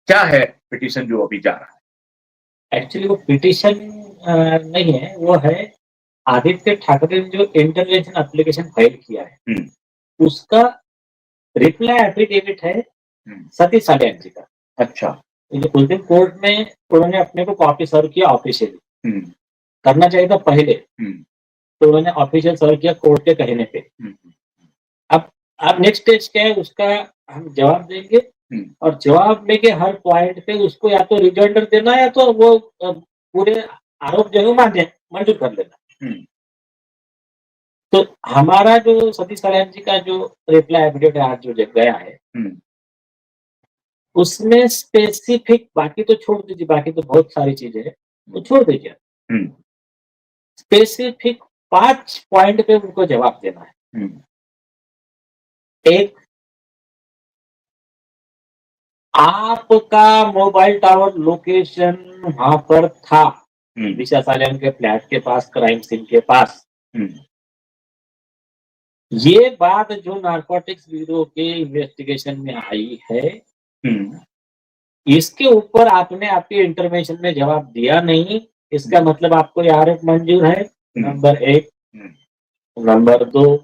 क्या है पिटीशन जो अभी जा रहा है? एक्चुअली वो पिटीशन नहीं है, वो है आदित्य ठाकरे ने जो इंटरवेंशन एप्लीकेशन फाइल किया है, उसका रिप्लाई एफिडेविट है सतीश सालियान जी का। अच्छा। ये उस दिन कोर्ट में उन्होंने अपने को कॉपी सर्व किया ऑफिशियली। करना चाहिए था पहले, तो उन्होंने ऑफिशियल सर्व किया कोर्ट के कहने पे। अब नेक्स्ट स्टेज क्या है उसका हम जवाब देंगे, और जवाब लेके हर पॉइंट पे उसको या तो रिजॉइंडर देना या तो वो पूरे आरोप जो है मंजूर कर लेना। तो हमारा जो सतीश सालियान जी का जो रिप्लाई एफिडेविट आज जो गया है, उसमें स्पेसिफिक, बाकी तो छोड़ दीजिए, बाकी तो बहुत सारी चीजें हैं, तो छोड़ दीजिए। स्पेसिफिक 5 पॉइंट पे उनको जवाब देना है। एक, आपका मोबाइल टावर लोकेशन वहां पर था दिशा सालियान के फ्लैट के पास, क्राइम सीन के पास। ये बात जो नारकोटिक्स ब्यूरो के इन्वेस्टिगेशन में आई है, इसके ऊपर आपने आपके इंटरवेंशन में जवाब दिया नहीं, इसका मतलब आपको ये आरोप मंजूर है, नंबर 1। नंबर 2,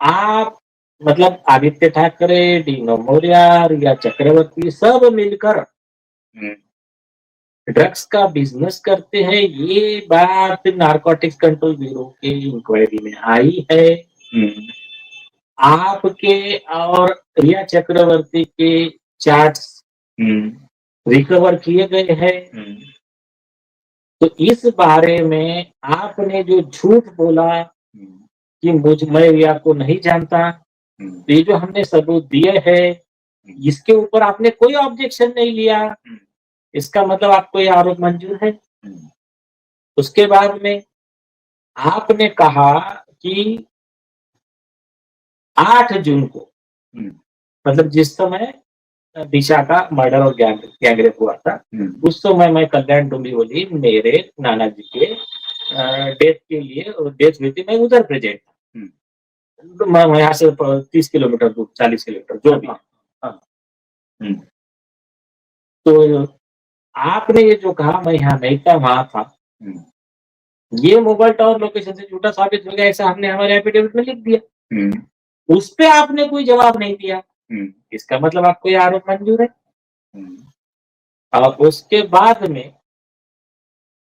आप मतलब आदित्य ठाकरे, डीनो मौर्य या चक्रवर्ती सब मिलकर ड्रग्स का बिजनेस करते हैं, ये बात नारकोटिक्स कंट्रोल ब्यूरो के इंक्वायरी में आई है। आपके और रिया चक्रवर्ती के चार्ट्स रिकवर किए गए हैं। तो इस बारे में आपने जो झूठ बोला कि मैं रिया को नहीं जानता, तो ये जो हमने सबूत दिए हैं, इसके ऊपर आपने कोई ऑब्जेक्शन नहीं लिया, इसका मतलब आपको ये आरोप मंजूर है। उसके बाद में आपने कहा कि 8 जून को, मतलब जिस समय दिशा का मर्डर और गैंगरेप हुआ था, उस समय मैं कल्याण डोंबिवली मेरे नाना जी के डेथ के लिए, डेथ हुई थी, मैं उधर प्रेजेंट था। मैं यहाँ से 30 किलोमीटर दूर, 40 किलोमीटर जो भी। तो आपने ये जो कहा मैं यहाँ नहीं था, वहां था, ये मोबाइल टावर लोकेशन से झूठा साबित हो गया, ऐसा हमने हमारे एफिडेविट में लिख दिया। उस पे आपने कोई जवाब नहीं दिया, इसका मतलब आपको ये आरोप मंजूर है। और उसके बाद में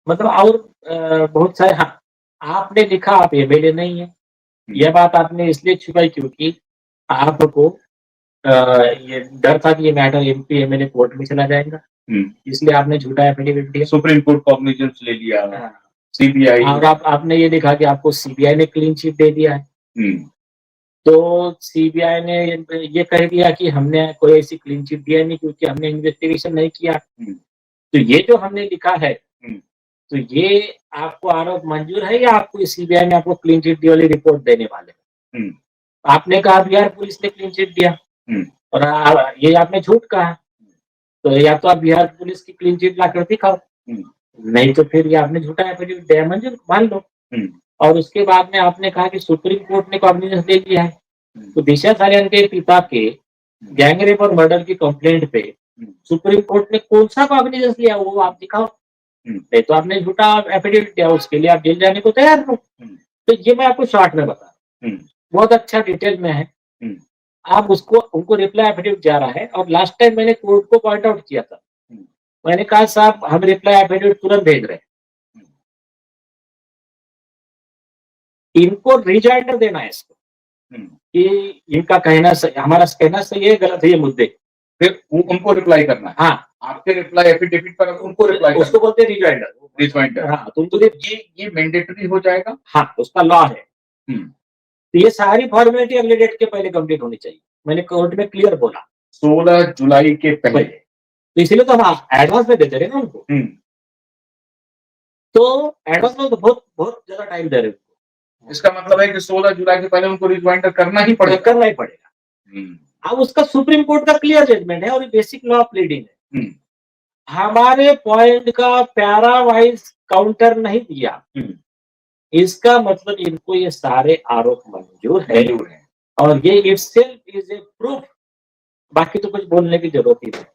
मतलब और बहुत सारे, हाँ, आपने लिखा आप एमएलए नहीं है, यह बात आपने इसलिए छुपाई क्योंकि आपको ये डर था कि ये मैटर एमपी एमएलए कोर्ट में चला जाएगा, इसलिए आपने झूठा एफिडेविट दिया, सुप्रीम कोर्ट कॉग्निजेंस ले लिया, सीबीआई, और आपने ये लिखा कि आपको सीबीआई ने क्लीन चिट दे दिया है। तो सीबीआई ने ये कह दिया कि हमने कोई ऐसी क्लीन चिट दिया नहीं क्योंकि हमने इन्वेस्टिगेशन नहीं किया। तो ये जो हमने लिखा है, तो ये आपको आरोप मंजूर है या आपको सीबीआई ने आपको क्लीन चिट दी वाली रिपोर्ट देने वाले? आपने कहा बिहार पुलिस ने क्लीन चिट दिया, और ये आपने झूठ कहा, तो या तो आप बिहार पुलिस की क्लीन चिट ला कर दिखाओ, नहीं तो फिर ये आपने झूठा एफिडेविट दिया, मंजूर मान लो। और उसके बाद में आपने कहा कि सुप्रीम कोर्ट ने कॉग्निजेंस दे दिया है, तो दिशा सालियान के पिता के गैंगरेप और मर्डर की कंप्लेंट पे सुप्रीम कोर्ट ने कौन सा कॉग्निजेंस लिया वो आप दिखाओ, नहीं तो आपने झूठा एफिडेविट दिया, उसके लिए आप जेल जाने को तैयार हो। तो ये मैं आपको शॉर्ट में बता, बहुत अच्छा डिटेल में है। आप उसको उनको रिप्लाई एफिडेविट जा रहा है, और लास्ट टाइम मैंने कोर्ट को पॉइंट आउट किया था, मैंने कहा साहब हम रिप्लाई एफिडेविट तुरंत भेज रहे हैं, इनको रिजाइंडर देना है इसको कि इनका कहना सही, हमारा कहना सही है, गलत है ये मुद्दे, फिर उनको रिप्लाई करना है। हाँ, आपके रिप्लाई एफिडेविट पर उनको रिप्लाई, उसको बोलते हैं रिजाइंडर। हाँ, तो ये मैंडेटरी हो जाएगा, हाँ, उसका लॉ है। तो ये सारी फॉर्मेलिटी अगले डेट के पहले कंप्लीट होनी चाहिए, मैंने कोर्ट में क्लियर बोला 16 जुलाई के पहले। तो इसलिए तो हम एडवांस में देते रहे ना उनको, तो एडवांस में तो बहुत बहुत ज्यादा टाइम दे रहे हैं। इसका मतलब है कि 16 जुलाई के पहले उनको रिजवाइंडर करना ही पड़ेगा। अब उसका सुप्रीम कोर्ट का क्लियर जजमेंट है, और ये बेसिक लॉ ऑफ प्लीडिंग है। हमारे पॉइंट का पैरा वाइज काउंटर नहीं दिया, इसका मतलब इनको ये सारे आरोप मंजूर है, और ये इटसेल्फ इज ए प्रूफ बाकी तो कुछ बोलने की जरूरत ही नहीं।